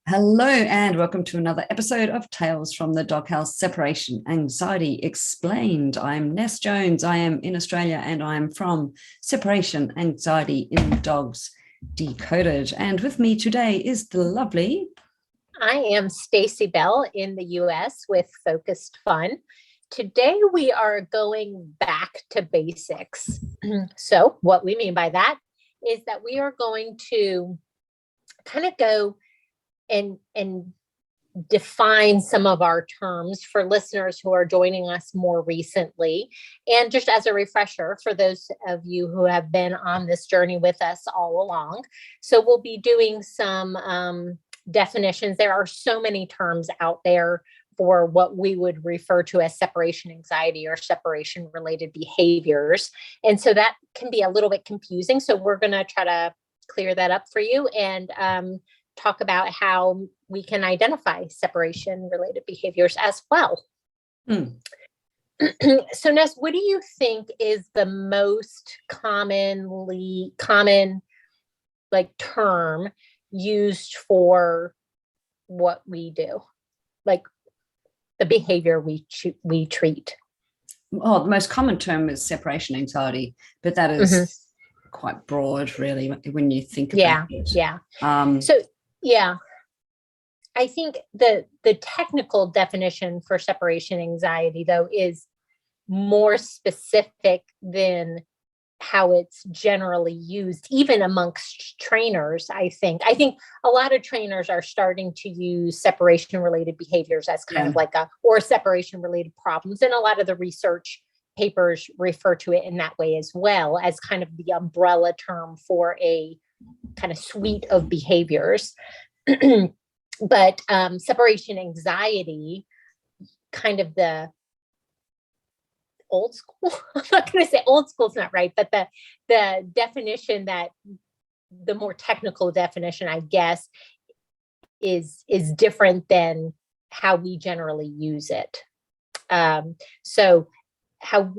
Hello and welcome to another episode of Tales from the Doghouse Separation Anxiety Explained. I'm Ness Jones. I am in Australia and I am from Separation Anxiety in Dogs Decoded. And with me today is the lovely... I am Stacey Bell in the US with Focused Fun. Today we are going back to basics. So what we mean by that is that we are going to kind of go and define some of our terms for listeners who are joining us more recently. And just as a refresher for those of you who have been on this journey with us all along. So we'll be doing some definitions. There are so many terms out there for what we would refer to as separation anxiety or separation related behaviors. And so that can be a little bit confusing. So we're going to try to clear that up for you and talk about how we can identify separation related behaviors as well. So Ness, what do you think is the most common like term used for what we do, like the behavior we treat? Oh, the most common term is separation anxiety, but that is quite broad, really, when you think about it. I think the technical definition for separation anxiety, though, is more specific than how it's generally used, even amongst trainers. I think a lot of trainers are starting to use separation related behaviors as kind of like or separation related problems. And a lot of the research papers refer to it in that way as well, as kind of the umbrella term for a kind of suite of behaviors. But separation anxiety, kind of the old school, I'm not going to say old school is not right, but the definition, that the more technical definition, I guess, is different than how we generally use it. So how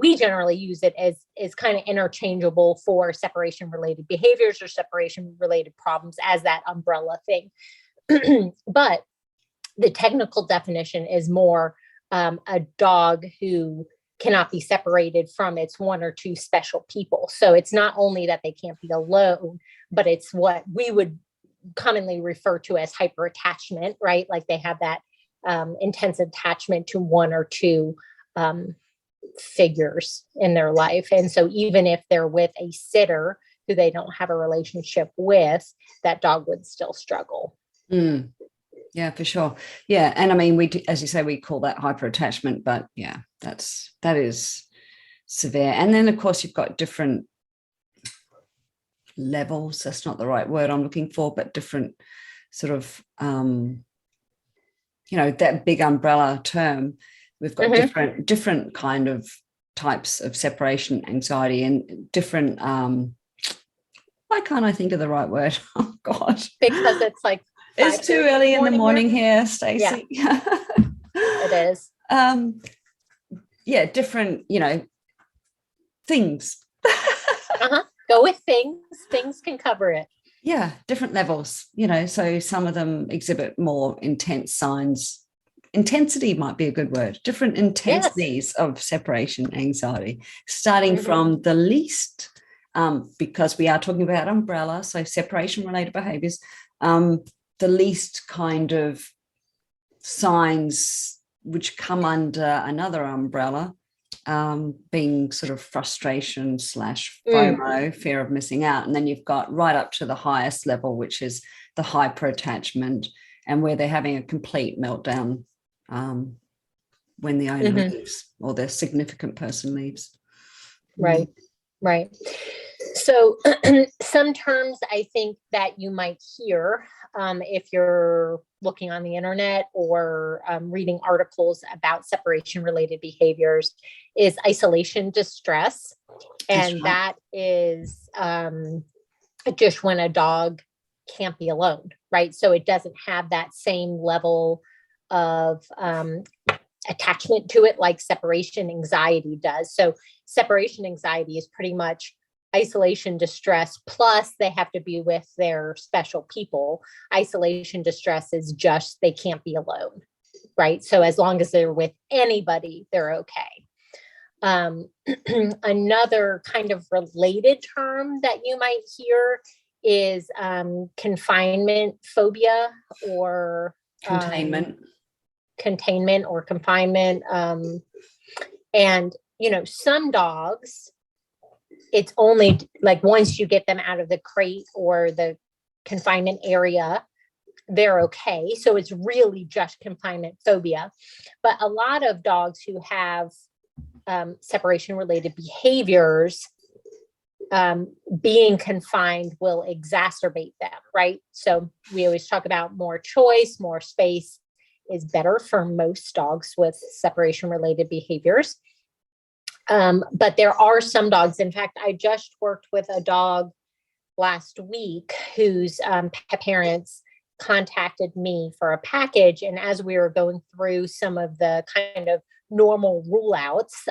we generally use it is kind of interchangeable for separation related behaviors or separation related problems as that umbrella thing. But the technical definition is more a dog who cannot be separated from its one or two special people. So it's not only that they can't be alone, but it's what we would commonly refer to as hyperattachment, right? Like they have that intense attachment to one or two figures in their life. And so even if they're with a sitter who they don't have a relationship with, that dog would still struggle. Yeah, for sure. Yeah. And I mean, we do, as you say, we call that hyperattachment, but yeah, that is severe. And then of course you've got different levels. That's not the right word I'm looking for, but different sort of, that big umbrella term. We've got different kind of types of separation anxiety and different, why can't I think of the right word? Oh God. Because it's like, it's too early in the morning here, Stacey. Yeah. It is. Different, things. Go with things. Things can cover it. Yeah, different levels, so some of them exhibit more intense signs. Intensity might be a good word. Different intensities of separation anxiety, starting from the least, because we are talking about umbrella, so separation related behaviors, the least kind of signs which come under another umbrella, being sort of frustration / FOMO, fear of missing out. And then you've got right up to the highest level, which is the hyperattachment, and where they're having a complete meltdown when the owner leaves or their significant person leaves. Right. So some terms I think that you might hear if you're looking on the internet or reading articles about separation related behaviors is isolation distress. And that is just when a dog can't be alone, right? So it doesn't have that same level of attachment to it like separation anxiety does. So separation anxiety is pretty much isolation distress, plus they have to be with their special people. Isolation distress is just they can't be alone, right? So as long as they're with anybody, they're okay. Another kind of related term that you might hear is confinement phobia, or Containment. Containment or confinement. And, some dogs, it's only like once you get them out of the crate or the confinement area, they're okay. So it's really just confinement phobia. But a lot of dogs who have separation related behaviors, being confined will exacerbate them, right? So we always talk about more choice, more space is better for most dogs with separation related behaviors. But there are some dogs. In fact, I just worked with a dog last week whose pet parents contacted me for a package. And as we were going through some of the kind of normal rule outs,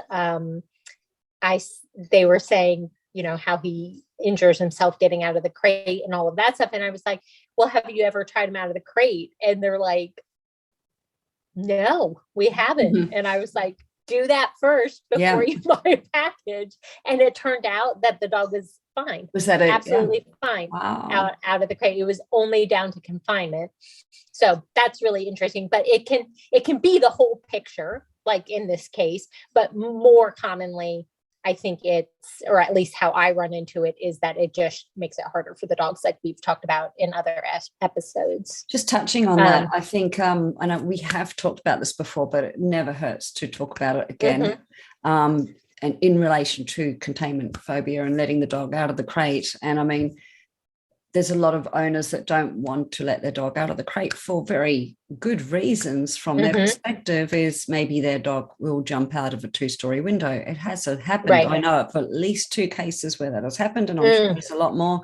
they were saying, how he injures himself getting out of the crate and all of that stuff. And I was like, well, have you ever tried him out of the crate? And they're like, no, we haven't. Mm-hmm. And I was like, do that first before you buy a package. And it turned out that the dog was fine. Was that absolutely fine? Wow. Out of the crate. It was only down to confinement. So that's really interesting. But it can be the whole picture, like in this case, but more commonly, I think it's, or at least how I run into it, is that it just makes it harder for the dogs, like we've talked about in other episodes. Just touching on that, I think, I know we have talked about this before, but it never hurts to talk about it again. Mm-hmm. And in relation to containment phobia and letting the dog out of the crate. And I mean, there's a lot of owners that don't want to let their dog out of the crate for very good reasons. From their perspective, is maybe their dog will jump out of a 2-story window. It has happened. Right. I know of at least 2 cases where that has happened, and I'm sure there's a lot more.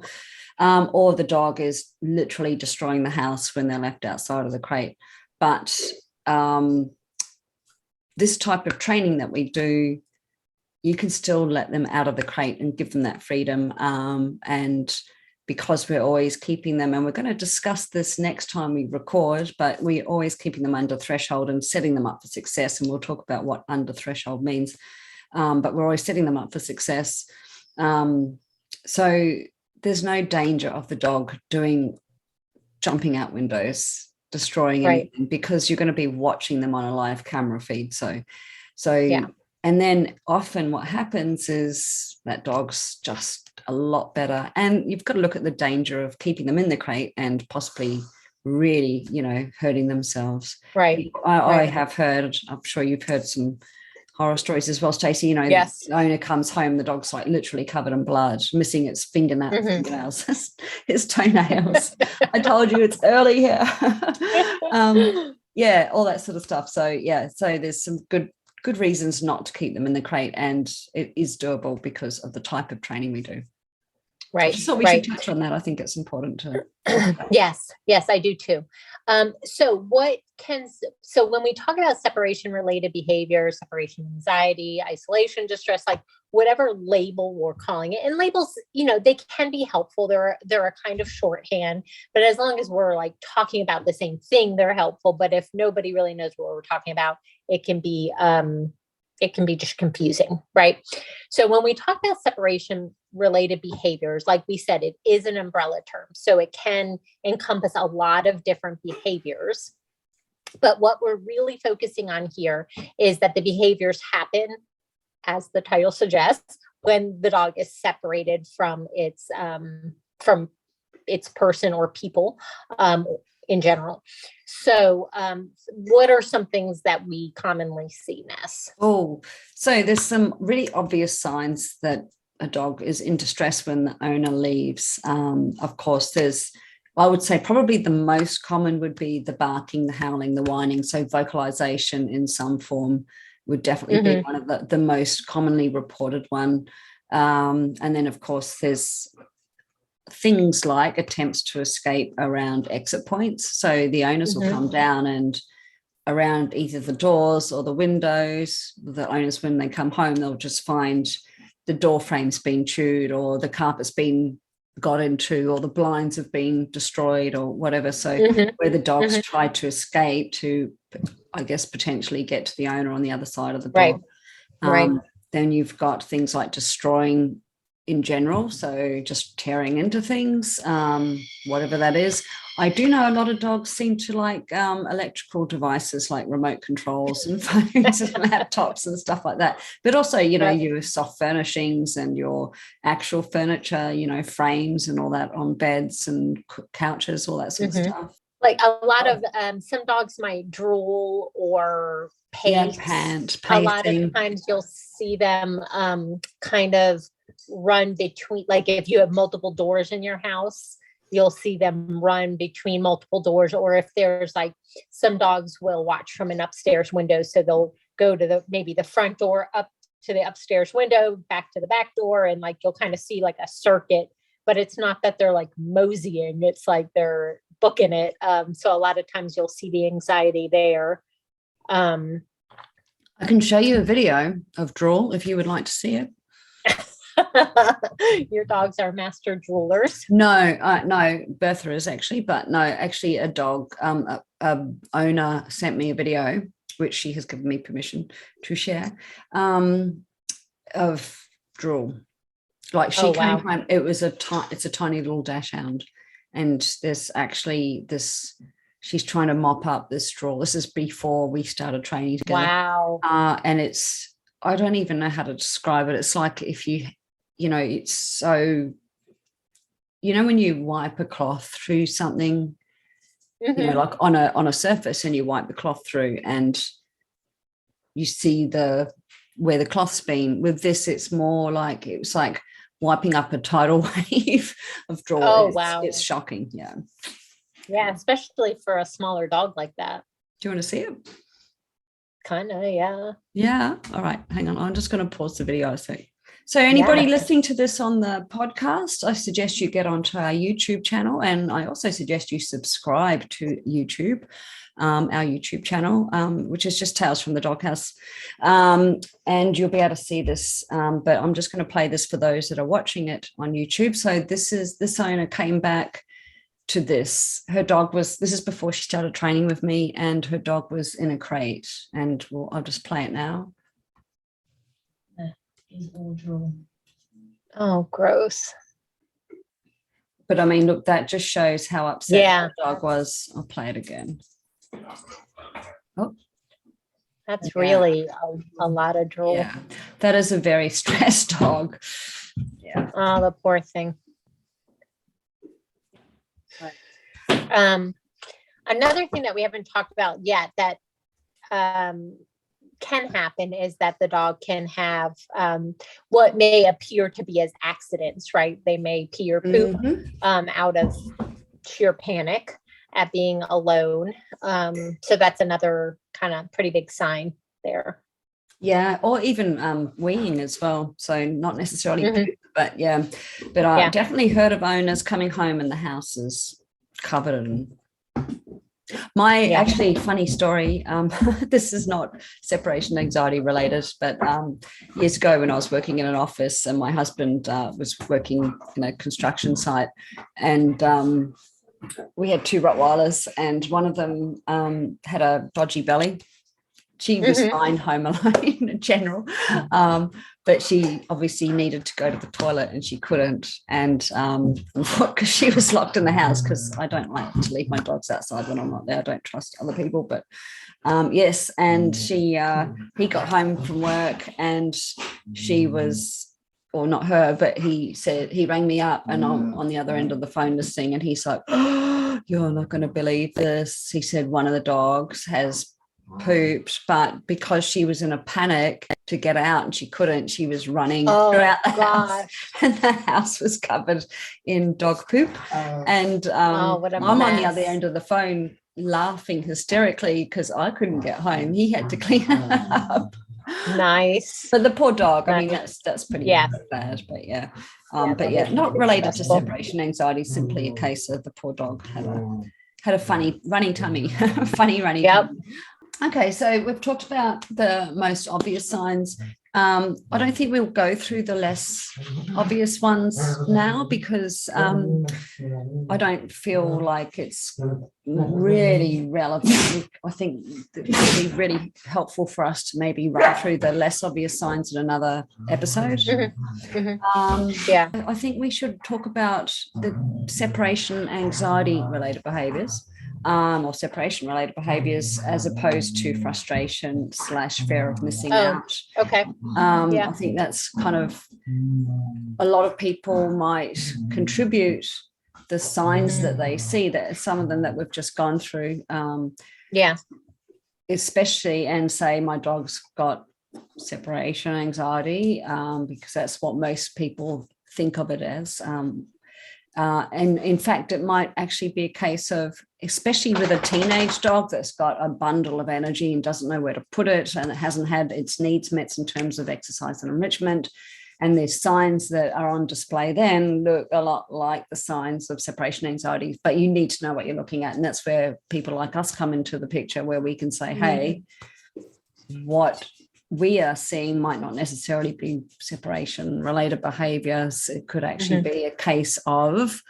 Or the dog is literally destroying the house when they're left outside of the crate. But this type of training that we do, you can still let them out of the crate and give them that freedom. And because we're always keeping them, and we're going to discuss this next time we record, but we're always keeping them under threshold and setting them up for success. And we'll talk about what under threshold means. But we're always setting them up for success. So there's no danger of the dog jumping out windows, destroying anything, because you're going to be watching them on a live camera feed. So yeah. And then often what happens is that dog's just a lot better. And you've got to look at the danger of keeping them in the crate and possibly really, hurting themselves. Right. I have heard, I'm sure you've heard some horror stories as well, Stacey. Yes. The owner comes home, the dog's like literally covered in blood, missing its fingernails, his toenails. I told you it's early here. All that sort of stuff. So there's some good reasons not to keep them in the crate, and it is doable because of the type of training we do. Right. So we should touch on that. I think it's important to. Yes, I do too. So when we talk about separation related behavior, separation anxiety, isolation distress, like whatever label we're calling it, and labels, they can be helpful. They're a kind of shorthand, but as long as we're like talking about the same thing, they're helpful. But if nobody really knows what we're talking about, it can be just confusing, right? So when we talk about separation related behaviors, like we said, it is an umbrella term. So it can encompass a lot of different behaviors. But what we're really focusing on here is that the behaviors happen, as the title suggests, when the dog is separated from its person or people in general. So what are some things that we commonly see, Ness? So there's some really obvious signs that a dog is in distress when the owner leaves. Of course, I would say probably the most common would be the barking, the howling, the whining. So vocalization in some form would definitely be one of the most commonly reported one. And then, of course, there's things like attempts to escape around exit points. So the owners will come down and around either the doors or the windows. The owners, when they come home, they'll just find the door frame's been chewed, or the carpet's been got into, or the blinds have been destroyed, or whatever. So where the dogs tried to escape to, I guess, potentially get to the owner on the other side of the door. Right. Then you've got things like destroying in general, so just tearing into things, whatever that is. I do know a lot of dogs seem to like electrical devices like remote controls and phones and laptops and stuff like that. But also, you know, your soft furnishings and your actual furniture, you know, frames and all that on beds and couches, all that sort of stuff. Like a lot of some dogs might drool or pace. A lot of times you'll see them kind of run between, like if you have multiple doors in your house, you'll see them run between multiple doors. Or if there's like, some dogs will watch from an upstairs window, so they'll go to maybe the front door, up to the upstairs window, back to the back door, and like you'll kind of see like a circuit, but it's not that they're like moseying, it's like they're booking it. So a lot of times you'll see the anxiety there. I can show you a video of drool if you would like to see it. Your dogs are master droolers. No, Bertha is actually, but no, actually a dog, a owner sent me a video, which she has given me permission to share, of drool. Like she came home, it's a tiny little dachshund, and there's actually this, she's trying to mop up this drool. This is before we started training together. Wow. And it's, I don't even know how to describe it. It's like if you know, it's so, you know, when you wipe a cloth through something, you know, like on a surface, and you wipe the cloth through and you see where the cloth's been. With this, it's more like, it was like wiping up a tidal wave of drool. Oh, wow. It's shocking. Yeah, especially for a smaller dog like that. Do you want to see it? Kind of, yeah. Yeah. All right. Hang on. I'm just going to pause the video a sec. So anybody listening to this on the podcast, I suggest you get onto our YouTube channel, and I also suggest you subscribe to YouTube, our YouTube channel, which is just Tales from the Doghouse, and you'll be able to see this. But I'm just going to play this for those that are watching it on YouTube. So this owner came back to this. Her dog this is before she started training with me, and her dog was in a crate, and I'll just play it now. Is all drool. Oh, gross. But I mean, look, that just shows how upset the dog was. I'll play it again. Oh, that's really a lot of drool. Yeah, that is a very stressed dog. Yeah. Oh, the poor thing. Another thing that we haven't talked about yet that can happen is that the dog can have what may appear to be as accidents, right? They may pee or poop out of sheer panic at being alone. So that's another kind of pretty big sign there. Yeah, or even weeing as well. So not necessarily poop, but yeah. But I definitely heard of owners coming home and the house is covered in. Actually funny story, this is not separation anxiety related, but years ago when I was working in an office and my husband was working in a construction site, and we had two Rottweilers, and one of them had a dodgy belly. She was fine home alone in general, but she obviously needed to go to the toilet and she couldn't. And because she was locked in the house, because I don't like to leave my dogs outside when I'm not there. I don't trust other people. But yes, and he got home from work and she was, or not her, but he said, he rang me up and I'm on the other end of the phone listening, and he's like, oh, you're not going to believe this. He said one of the dogs has pooped, but because she was in a panic to get out and she couldn't, she was running throughout the house, and the house was covered in dog poop. And I'm on the other end of the phone laughing hysterically because I couldn't get home. He had to clean it up. Nice. But the poor dog, I mean, that's pretty bad, but yeah. Not related to separation anxiety, simply a case of the poor dog had a funny running tummy. Funny running tummy. Okay, so we've talked about the most obvious signs. I don't think we'll go through the less obvious ones now because I don't feel like it's really relevant. I think it would be really helpful for us to maybe run through the less obvious signs in another episode. Yeah. I think we should talk about the separation anxiety related behaviours. Or separation related behaviors as opposed to frustration / fear of missing out. Okay. I think that's kind of a lot of people might contribute the signs that they see, that some of them that we've just gone through. Especially, and say my dog's got separation anxiety because that's what most people think of it as. And in fact, it might actually be a case of, especially with a teenage dog that's got a bundle of energy and doesn't know where to put it, and it hasn't had its needs met in terms of exercise and enrichment. And there's signs that are on display then look a lot like the signs of separation anxiety, but you need to know what you're looking at. And that's where people like us come into the picture, where we can say, hey, what we are seeing might not necessarily be separation related behaviors. It could actually be a case of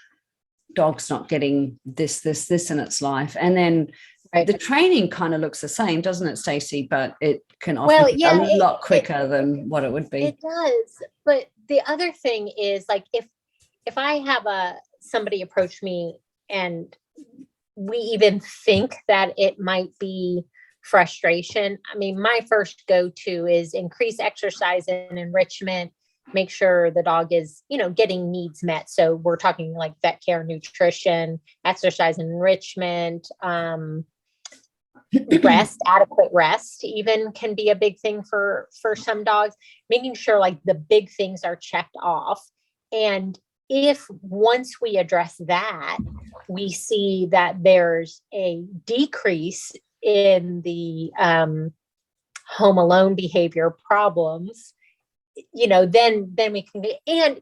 dogs not getting this in its life. And then the training kind of looks the same, doesn't it, Stacey? But it can often be a lot quicker than what it would be. It does. But the other thing is, like, if I have somebody approach me and we even think that it might be frustration, I mean, my first go-to is increase exercise and enrichment, make sure the dog is, getting needs met. So we're talking like vet care, nutrition, exercise and enrichment, rest, adequate rest even can be a big thing for some dogs, making sure like the big things are checked off. And if once we address that, we see that there's a decrease in the home alone behavior problems, then we can, and,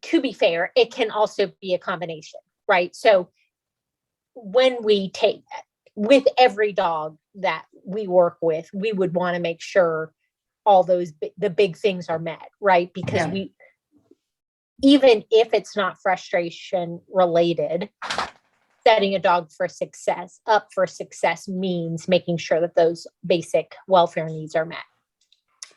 to be fair, it can also be a combination, right? So when we take, with every dog that we work with, we would want to make sure all those, the big things are met, right? Because even if it's not frustration related, setting a dog up for success means making sure that those basic welfare needs are met.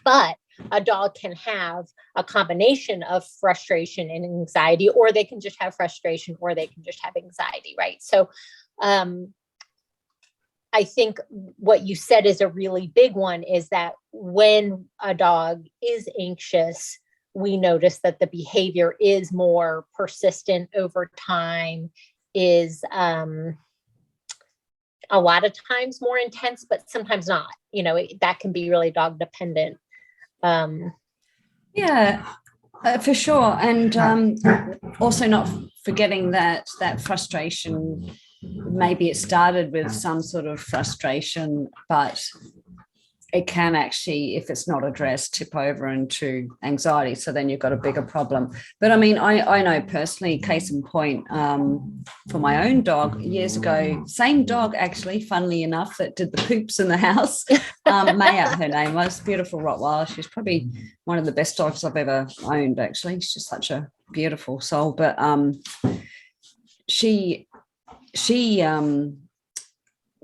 But a dog can have a combination of frustration and anxiety, or they can just have frustration, or they can just have anxiety, right? So I think what you said is a really big one, is that when a dog is anxious, we notice that the behavior is more persistent over time, is a lot of times more intense, but sometimes not. That can be really dog dependent. For sure. And also not forgetting that frustration, maybe it started with some sort of frustration, but it can actually, if it's not addressed, tip over into anxiety. So then you've got a bigger problem. But I mean, I know personally, case in point, for my own dog years ago, same dog actually, funnily enough, that did the poops in the house. Maya, her name was, beautiful Rottweiler. She's probably one of the best dogs I've ever owned, actually. She's such a beautiful soul. But she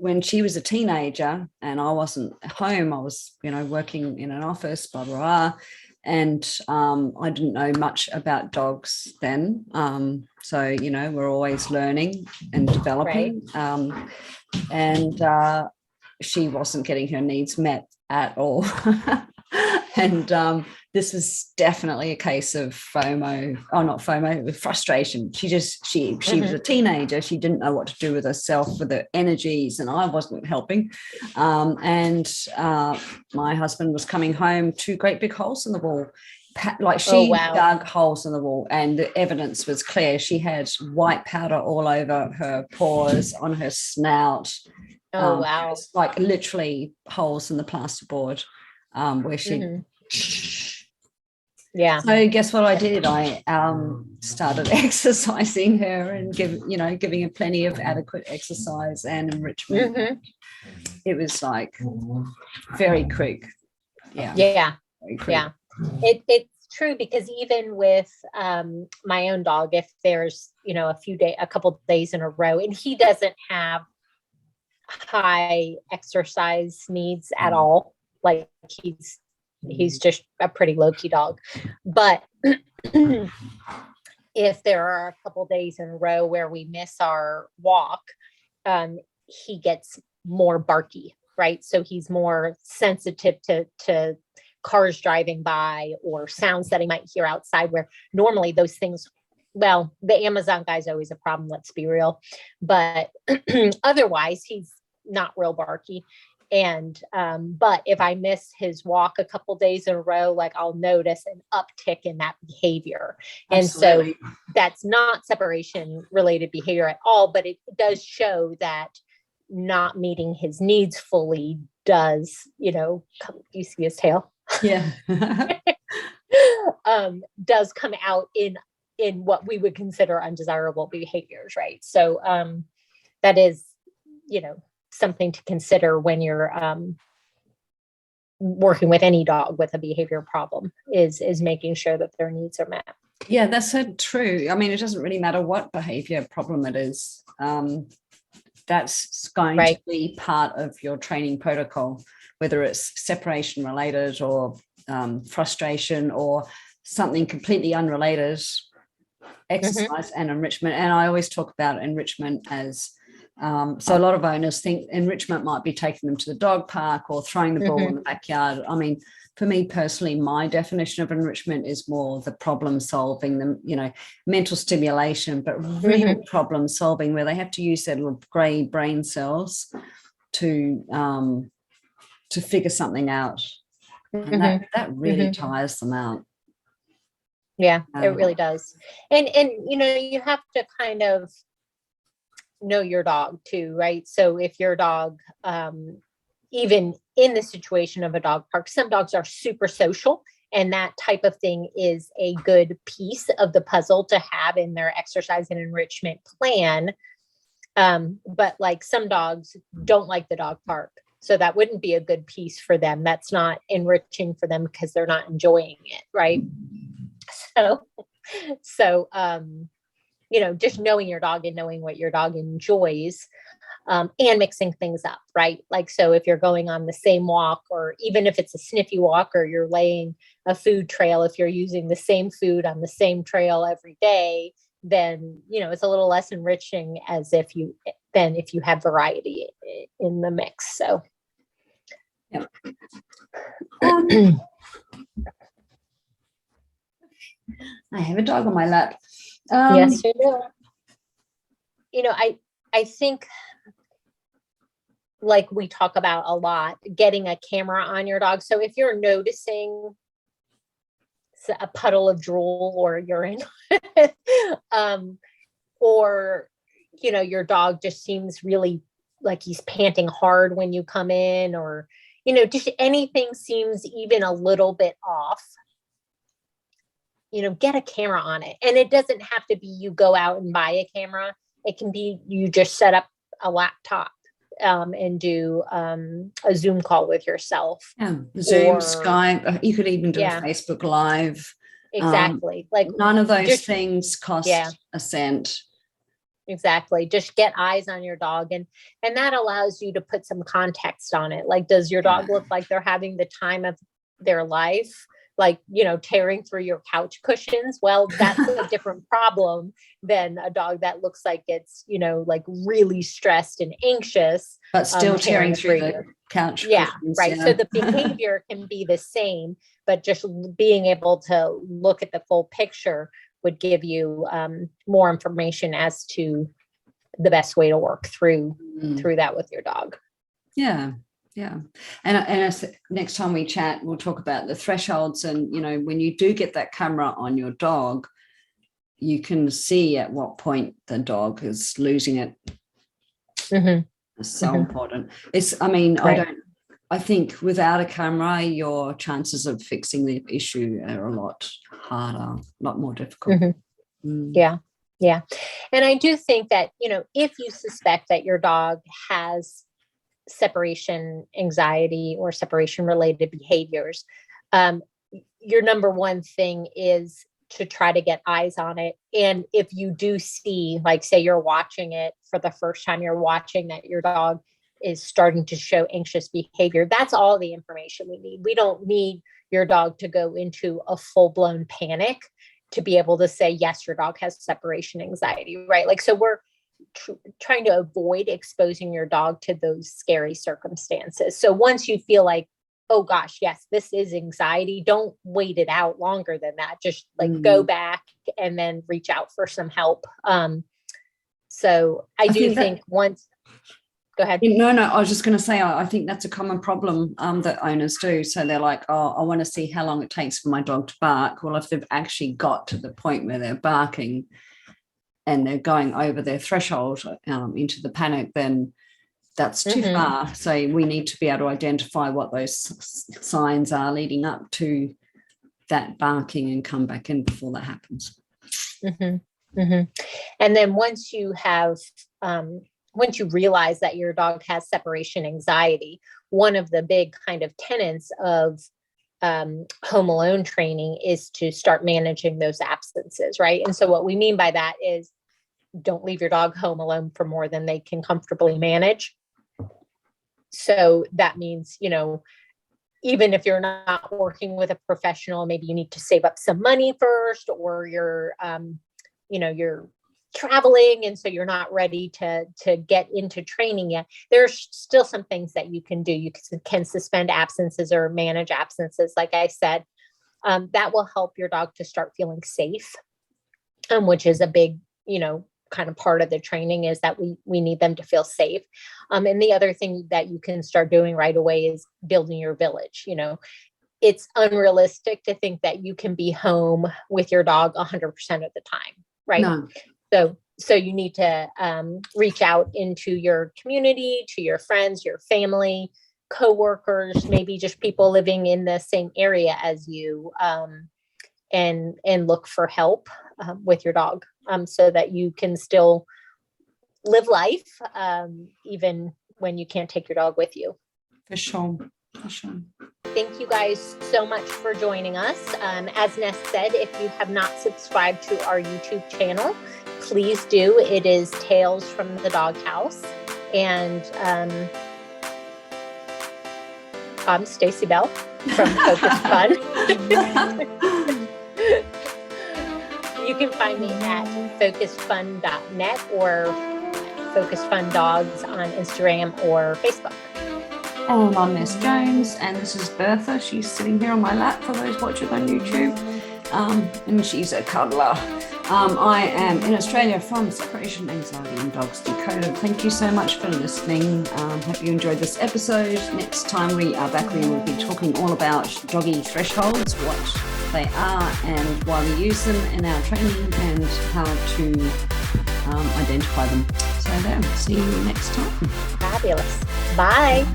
when she was a teenager and I wasn't home, I was, working in an office, blah, blah, blah. And I didn't know much about dogs then. So, we're always learning and developing. And she wasn't getting her needs met at all. And this was definitely a case of frustration. She was a teenager. She didn't know what to do with herself, with her energies, and I wasn't helping. And my husband was coming home, 2 great big holes in the wall. Dug holes in the wall, and the evidence was clear. She had white powder all over her paws, on her snout. Like literally holes in the plasterboard where she So guess what I did? I started exercising her and giving her plenty of adequate exercise and enrichment. It was like very quick. Yeah. It's true, because even with my own dog, if there's, a couple days in a row and he doesn't have high exercise needs at all, like he's just a pretty low-key dog. But if there are a couple days in a row where we miss our walk, he gets more barky, right? So he's more sensitive to cars driving by or sounds that he might hear outside, where normally those things, well, the Amazon guy's always a problem, let's be real. But otherwise, he's not real barky. And but if I miss his walk a couple days in a row, like I'll notice an uptick in that behavior. Absolutely. And so that's not separation related behavior at all, but it does show that not meeting his needs fully does, you see his tail? Yeah. Does come out in what we would consider undesirable behaviors, right? So that is, something to consider when you're working with any dog with a behavior problem, is making sure that their needs are met. Yeah, that's so true. I mean, it doesn't really matter what behavior problem it is. That's going to be part of your training protocol, whether it's separation related or frustration or something completely unrelated, exercise and enrichment. And I always talk about enrichment as, so a lot of owners think enrichment might be taking them to the dog park or throwing the ball in the backyard. I mean, for me personally, my definition of enrichment is more the problem solving, the mental stimulation, but real problem solving, where they have to use their little grey brain cells to figure something out, and that really tires them out. Yeah, it really does. And you have to kind of know your dog too, right? So if your dog, even in the situation of a dog park, some dogs are super social, and that type of thing is a good piece of the puzzle to have in their exercise and enrichment plan. But like some dogs don't like the dog park, so that wouldn't be a good piece for them. That's not enriching for them because they're not enjoying it, right? So just knowing your dog and knowing what your dog enjoys, and mixing things up, right? Like, so if you're going on the same walk, or even if it's a sniffy walk, or you're laying a food trail, if you're using the same food on the same trail every day, then, it's a little less enriching than if you have variety in the mix. So. Yeah. I have a dog on my lap. Yes, you do. I think, like we talk about a lot, getting a camera on your dog. So if you're noticing a puddle of drool or urine, or, your dog just seems really like he's panting hard when you come in, or, just anything seems even a little bit off, get a camera on it. And it doesn't have to be you go out and buy a camera. It can be you just set up a laptop and do a Zoom call with yourself. Yeah, Zoom, Skype. You could even do a Facebook Live. Exactly. Like none of those things cost a cent. Exactly. Just get eyes on your dog, and that allows you to put some context on it. Like, does your dog look like they're having the time of their life? Like, tearing through your couch cushions. Well, that's a different problem than a dog that looks like it's, like really stressed and anxious. But still tearing through the couch cushions. Right. So the behavior can be the same, but just being able to look at the full picture would give you more information as to the best way to work through that with your dog. Yeah. Yeah. And next time we chat, we'll talk about the thresholds. And, when you do get that camera on your dog, you can see at what point the dog is losing it. It's so important. I think without a camera, your chances of fixing the issue are a lot harder, a lot more difficult. Yeah. Yeah. And I do think that, if you suspect that your dog has separation anxiety or separation related behaviors, your number one thing is to try to get eyes on it. And if you do see, like, say you're watching it for the first time, you're watching that your dog is starting to show anxious behavior, that's all the information we need. We don't need your dog to go into a full-blown panic to be able to say, yes, your dog has separation anxiety, right? Like, so we're trying to avoid exposing your dog to those scary circumstances. So once you feel like, oh gosh, yes, this is anxiety, don't wait it out longer than that. Just like go back and then reach out for some help. So I do think once, go ahead. No, I was just going to say, I think that's a common problem that owners do. So they're like, oh, I want to see how long it takes for my dog to bark. Well, if they've actually got to the point where they're barking and they're going over their threshold into the panic, then that's too far. So we need to be able to identify what those signs are leading up to that barking and come back in before that happens. And then once you have, once you realize that your dog has separation anxiety, one of the big kind of tenets of home alone training is to start managing those absences, right? And so what we mean by that is don't leave your dog home alone for more than they can comfortably manage. So that means, you know, even if you're not working with a professional, maybe you need to save up some money first, or you're, you know, you're traveling and so you're not ready to get into training yet. There's still some things that you can do. You can suspend absences or manage absences. Like I said, that will help your dog to start feeling safe, which is a big, you know, kind of part of the training, is that we need them to feel safe. And the other thing that you can start doing right away is building your village. You know, it's unrealistic to think that you can be home with your dog 100% of the time, right? No. So you need to reach out into your community, to your friends, your family, coworkers, maybe just people living in the same area as you, and look for help with your dog, so that you can still live life, even when you can't take your dog with you. For sure. Thank you guys so much for joining us. As Ness said, if you have not subscribed to our YouTube channel, please do. It is Tales from the Doghouse. And I'm Stacey Bell from Focus Fun. You can find me at focusfun.net or Focus Fun Dogs on Instagram or Facebook. And I'm Ness Jones, and this is Bertha. She's sitting here on my lap for those watching on YouTube, and she's a cuddler. I am in Australia from Separation Anxiety and Dogs Decoded. Thank you so much for listening. Hope you enjoyed this episode. Next time we are back, we will be talking all about doggy thresholds, what they are and why we use them in our training, and how to identify them. So there, see you next time. Fabulous. Bye.